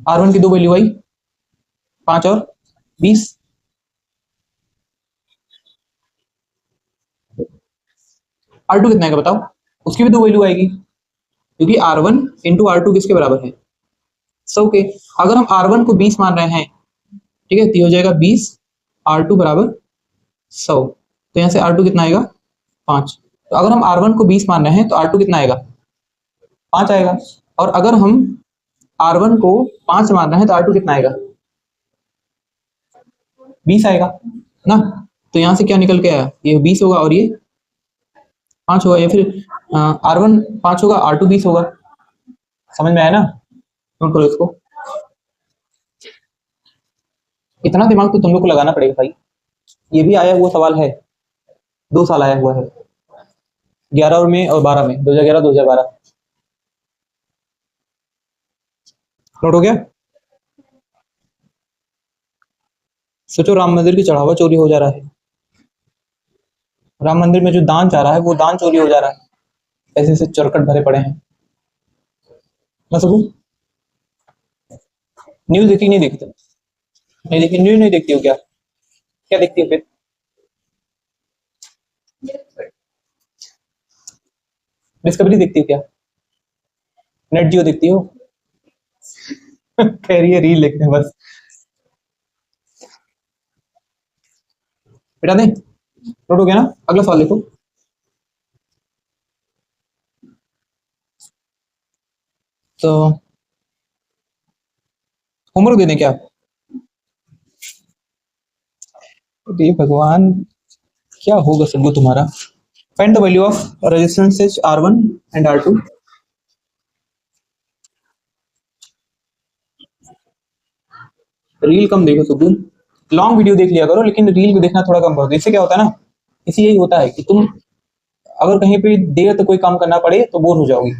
R1 की दो वैल्यू आई, 5 और 20, R2 कितना है बताओ, उसकी भी दो वैल्यू आएगी, क्योंकि R1 इंटू R2 किसके बराबर है, 100 के। अगर हम R1 को 20 मान रहे हैं, ठीक है, तो हो जाएगा 20 R2 बराबर 100, तो यहाँ से R2 कितना आएगा 5, तो अगर हम R1 को 20 मान रहे हैं तो R2 कितना आएगा 5 आएगा, और अगर हम R1 को 5 मान रहे हैं तो R2 कितना आएगा 20 आएगा ना, तो यहाँ से क्या निकल के आया, ये 20 होगा और ये 5 होगा, या फिर R1 5 होगा R2 20 होगा, समझ में आया ना, नोट करो इसको, इतना दिमाग तो तुम लोग को लगाना पड़ेगा भाई, ये भी आया हुआ सवाल है, 2 साल आया हुआ है, 11 में और 12 में, 2011 2012, नोट हो गया। सोचो राम मंदिर की चढ़ावा चोरी हो जा रहा है, राम मंदिर में जो दान चाह रहा है वो दान चोरी हो जा रहा है, ऐसे ऐसे चरकट भरे पड़े हैं ना सबू। न्यूज देखी नहीं देखते, नहीं देखी, न्यूज नहीं देखती हो क्या, क्या देखती हो फिर, डिस्कवरी देखती हो क्या, नेट जियो देखती हो, कह रही है रील देखते हैं बस, बेटा दे, नोट हो गया ना, अगला सवाल देखो, तो होमवर्क दे दें क्या, ये भगवान क्या होगा सबको तुम्हारा, find the value of resistances R1 and R2, reel कम देखो सुबह, लॉन्ग वीडियो देख लिया करो लेकिन रील को देखना थोड़ा कम करो, इससे क्या होता है ना, इसी यही होता है कि तुम अगर कहीं पे देर तक कोई काम करना पड़े तो बोर हो जाओगी,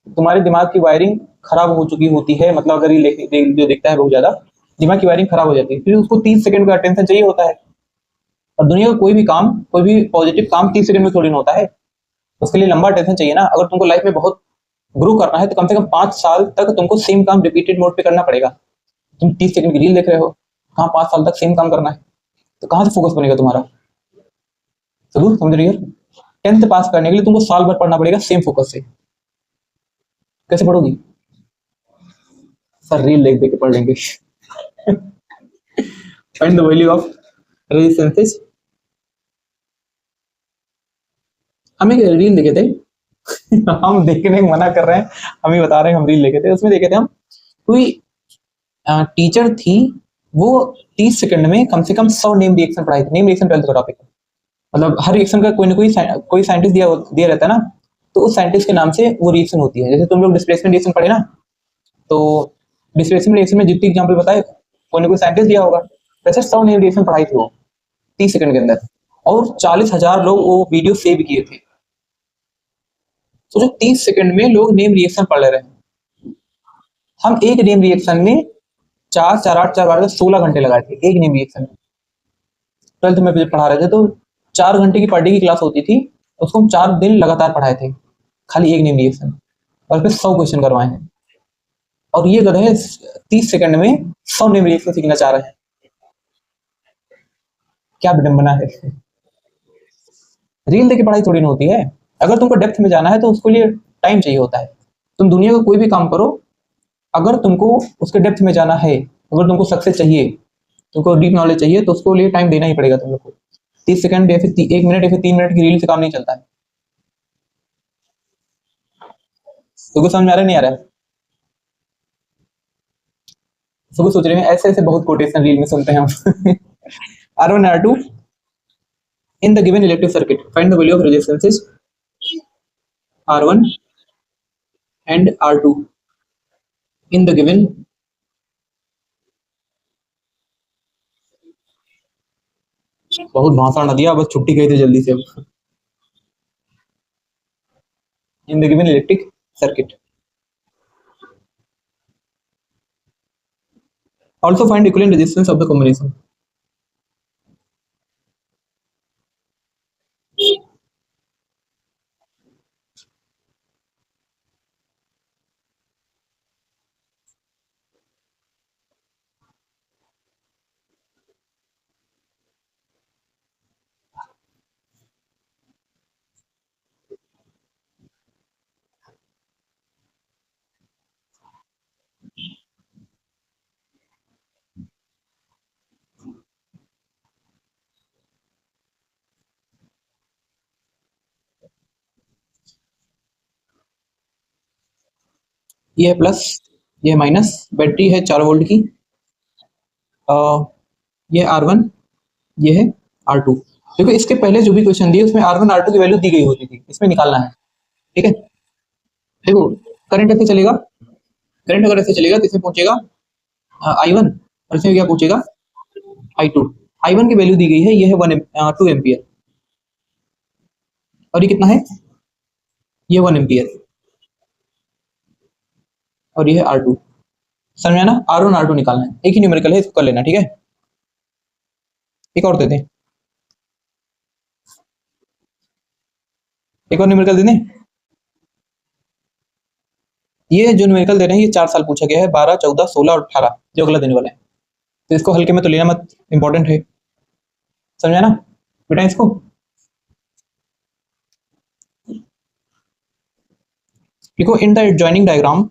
तुम्हारे दिमाग की वायरिंग खराब हो चुकी होती है, मतलब अगर रील जो देखता है बहुत ज्यादा, दिमाग की वायरिंग खराब हो जाती है, फिर उसको 30 सेकंड का अटेंशन चाहिए होता है, और दुनिया का कोई भी काम, कोई भी पॉजिटिव काम 30 सेकंड में थोड़ी ना होता है, उसके लिए लंबा अटेंशन चाहिए ना। अगर तुमको लाइफ में बहुत ग्रो करना है तो कम से कम 5 साल तक तुमको सेम काम रिपीटेड मोड पे करना पड़ेगा। तुम 30 सेकंड की रील देख रहे हो, कहाँ 5 साल तक सेम काम करना है, तो कहाँ से फोकस बनेगा तुम्हारा? जरूर समझ रही हो? 10th पास करने के लिए तुमको साल भर पढ़ना पड़ेगा सेम फोकस से। कैसे पढ़ोगी? सर रील देख देख के पढ़ लेंगे। Find the value of resistances. हम एक रील देखे थे। हम देखने को मना कर रहे हैं, हम ही बता रहे हैं हम रील देखे थे। उसमें देखे थे हम, कोई टीचर थी, वो 30 सेकंड में कम से कम 100 नेम रिएक्शन पढ़ाई थी। नेम रिएक्शन 12th का टॉपिक है। मतलब हर रिएक्शन का कोई ना कोई साइंटिस्ट दिया रहता है ना, तो उस साइंटिस्ट के नाम से वो रिएक्शन होती है। जैसे तुम लोग डिस्प्लेसमेंट रिएक्शन पढ़े ना, तो डिस्प्लेसमेंट रिएक्शन में जितनी एग्जाम्पल बताए कोई ना कोई साइंटिस्ट दिया होगा। वैसे 100 नेम रिएक्शन पढ़ाई थी वो 30 सेकंड के अंदर, और 40,000 लोग वो वीडियो सेव किए थे। सोचो 30 सेकंड में लोग नेम रिएक्शन पढ़ ले रहे हैं। हम एक नेम रिएक्शन में 4 4 8 4 12 16 घंटे लगाए थे एक नेम रिएक्शन में। 12th में पढ़ा रहे थे तो 4 घंटे की पर डे की क्लास होती थी, उसको हम 4 दिन लगातार पढ़ाए थे, खाली एक नेम रिएक्शन, और फिर 100 क्वेश्चन करवाए हैं। और ये गधे 30 सेकंड में 100 नेम रिएक्शन सीखना चाह रहे हैं। क्या विडंबना है। रील देख के पढ़ाई थोड़ी ना होती है। अगर तुमको डेप्थ में जाना है तो उसके लिए टाइम चाहिए होता है। तुम दुनिया का कोई भी काम करो, अगर तुमको उसके डेप्थ में जाना है, अगर तुमको सक्सेस चाहिए, तुमको डीप नॉलेज चाहिए, तो उसको लिए टाइम देना ही पड़ेगा तुम लोग को। 30 सेकंड या फिर 1 मिनट या फिर 3 मिनट की रील से काम नहीं चलता है। तुमको समझ में आ रहा है नहीं आ रहा है? सबको सोच रहे हैं ऐसे ऐसे बहुत कोटेशन रील में सुनते हैं हम। R1 R2 in the given electric circuit, find the value of resistances R1 and R2 in the given बहुत भाषण न दिया, बस छुट्टी गई थी जल्दी से। In the given electric circuit, also find equivalent resistance of the combination. ये है प्लस, ये माइनस, बैटरी है 4 वोल्ट की। ये R1, ये है R2। देखो इसके पहले जो भी क्वेश्चन दिए उसमें R1 R2 की वैल्यू दी गई होती थी, इसमें निकालना है। ठीक है, देखो करंट ऐसे चलेगा, करंट अगर ऐसे चलेगा तो इसमें पहुंचेगा I1, और इसमें क्या पूछेगा I2। I1 की वैल्यू दी गई है, ये है 2 एम्पियर, और ये कितना है, ये 1 एम्पियर, और ये है R2। समझ में आया ना? R1 R2 निकालना है, एक ही न्यूमेरिकल है, इसको कर लेना। ठीक है, एक और देते हैं, एक और न्यूमेरिकल दे दें। ये जो न्यूमेरिकल दे रहे हैं ये 4 साल पूछा गया है, 12 14 16 और 18 जो अगला देने वाला है, तो इसको हल्के में तो लेना मत, इंपॉर्टेंट है। समझा ना बेटा इसको? देखो इन द एडजॉइनिंग डायग्राम,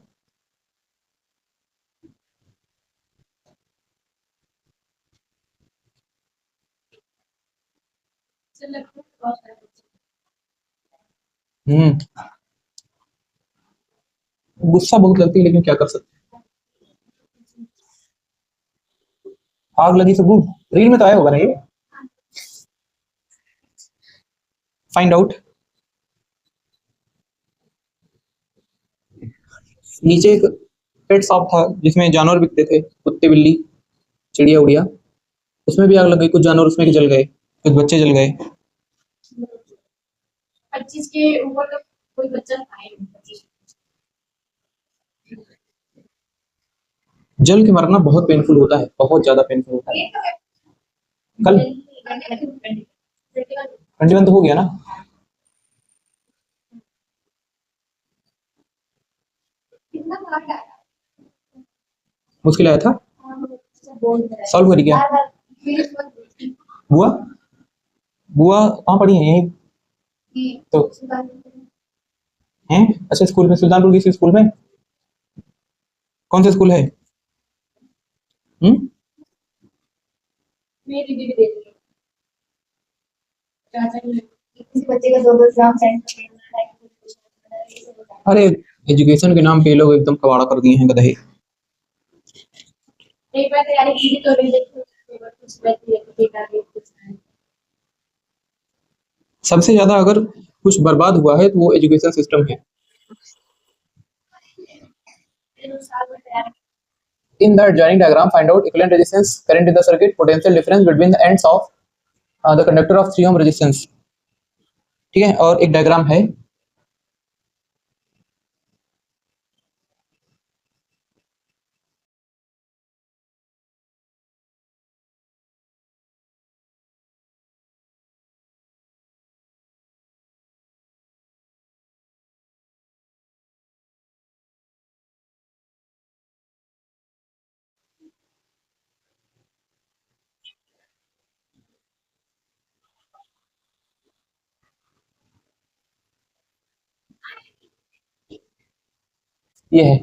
गुस्सा बहुत लगती है, लेकिन क्या कर सकते हैं। आग लगी सबू, रील में तो आया होगा ना ये। फाइंड आउट, नीचे एक पेट शॉप था जिसमें जानवर बिकते थे, कुत्ते बिल्ली चिड़िया उड़िया, उसमें भी आग लग गई, कुछ जानवर उसमें के जल गए, कुछ बच्चे जल गए। 25 के ऊपर तो कोई बच्चा खाए नहीं 25। जल के मरना बहुत पेनफुल होता है, बहुत ज्यादा पेनफुल होता है। कल 21 तो हो गया ना। मुश्किल आया था, सॉल्व करी क्या? बुआ बुआ कहाँ पढ़ी है? यहीं तो हैं? अच्छा, स्कूल में, सुल्तानपुर किसी स्कूल में? कौन सा स्कूल है? मेरी भी दे दी किसी बच्चे का 2 एग्जाम सेंड करना है। अरे एजुकेशन के नाम पे ये लोग एकदम कबाड़ा कर दिए हैं, गधे। एक बार तैयारी की तो नहीं देखी कुछ बैठी है बेटा भी कुछ नहीं। सबसे ज्यादा अगर कुछ बर्बाद हुआ है तो वो एजुकेशन सिस्टम है। साल में तैयारी In the adjoining diagram, find out equivalent resistance, current in the circuit, potential difference between the ends of the conductor of 3 ohm resistance। ठीक है, और एक डायग्राम है, ये है,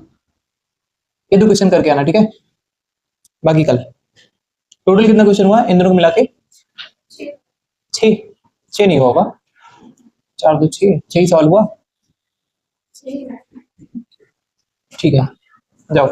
ये 2 क्वेश्चन करके आना, ठीक है? बाकी कल। टोटल कितना क्वेश्चन हुआ इन दोनों को मिला के? 6। 6 नहीं होगा, 4 2 6, 6 ही सवाल हुआ। ठीक है, जाओ।